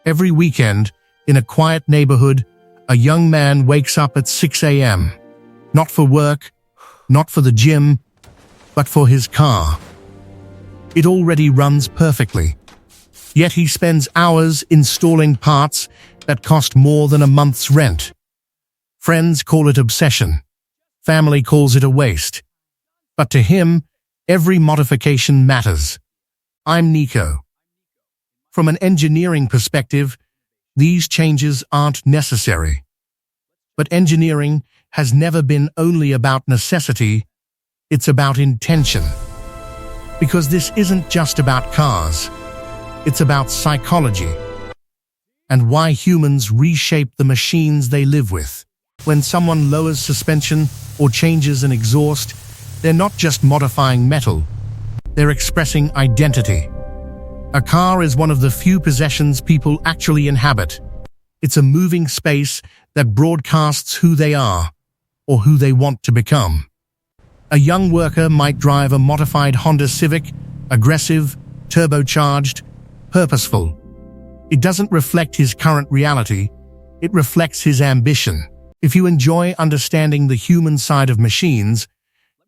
Every weekend, in a quiet neighborhood, a young man wakes up at 6 a.m. Not for work, not for the gym, but for his car. It already runs perfectly. Yet he spends hours installing parts that cost more than a month's rent. Friends call it obsession. Family calls it a waste. But to him, every modification matters. I'm Niko. From an engineering perspective, these changes aren't necessary. But engineering has never been only about necessity, it's about intention. Because this isn't just about cars, it's about psychology and why humans reshape the machines they live with. When someone lowers suspension or changes an exhaust, they're not just modifying metal, they're expressing identity. A car is one of the few possessions people actually inhabit. It's a moving space that broadcasts who they are or who they want to become. A young worker might drive a modified Honda Civic, aggressive, turbocharged, purposeful. It doesn't reflect his current reality, it reflects his ambition. If you enjoy understanding the human side of machines,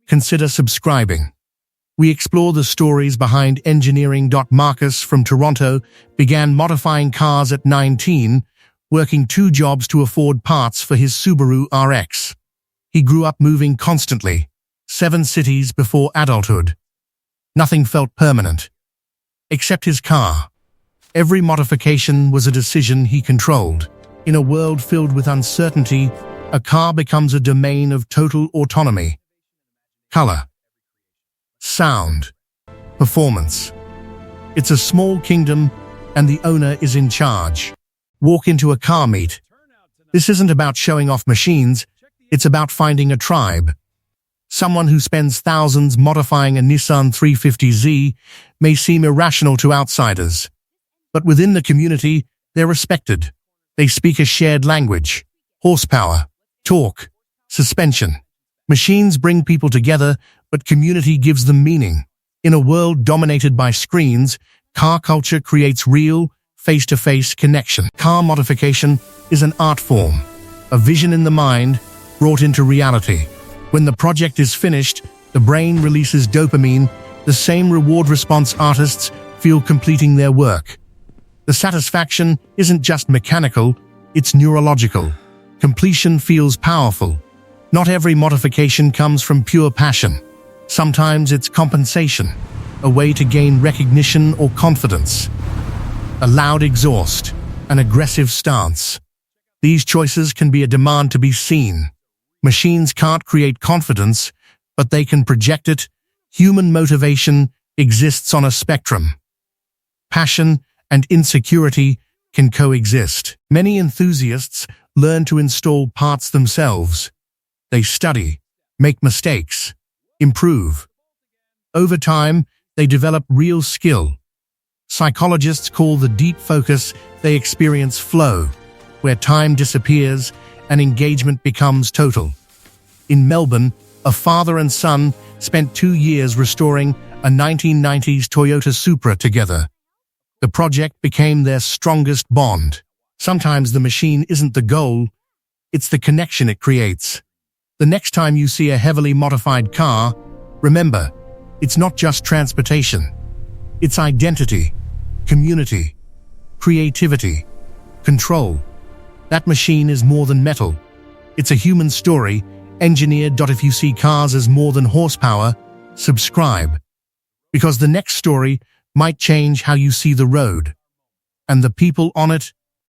consider subscribing. We explore the stories behind engineering. Marcus from Toronto began modifying cars at 19, working 2 jobs to afford parts for his Subaru RX. He grew up moving constantly, 7 cities before adulthood. Nothing felt permanent, except his car. Every modification was a decision he controlled. In a world filled with uncertainty, a car becomes a domain of total autonomy. Color, sound, performance. It's a small kingdom, and the owner is in charge. Walk into a car meet. This isn't about showing off machines, it's about finding a tribe. Someone who spends thousands modifying a Nissan 350Z may seem irrational to outsiders. But within the community, they're respected. They speak a shared language: horsepower, torque, suspension. Machines bring people together, but community gives them meaning. In a world dominated by screens, car culture creates real, face-to-face connection. Car modification is an art form, a vision in the mind brought into reality. When the project is finished, the brain releases dopamine, the same reward response artists feel completing their work. The satisfaction isn't just mechanical, it's neurological. Completion feels powerful. Not every modification comes from pure passion. Sometimes it's compensation, a way to gain recognition or confidence. A loud exhaust, an aggressive stance. These choices can be a demand to be seen. Machines can't create confidence, but they can project it. Human motivation exists on a spectrum. Passion and insecurity can coexist. Many enthusiasts learn to install parts themselves. They study, make mistakes, improve. Over time, they develop real skill. Psychologists call the deep focus they experience flow, where time disappears and engagement becomes total. In Melbourne, a father and son spent 2 years restoring a 1990s Toyota Supra together. The project became their strongest bond. Sometimes the machine isn't the goal, it's the connection it creates. The next time you see a heavily modified car, remember, it's not just transportation. It's identity, community, creativity, control. That machine is more than metal. It's a human story, engineered. If you see cars as more than horsepower, subscribe. Because the next story might change how you see the road and the people on it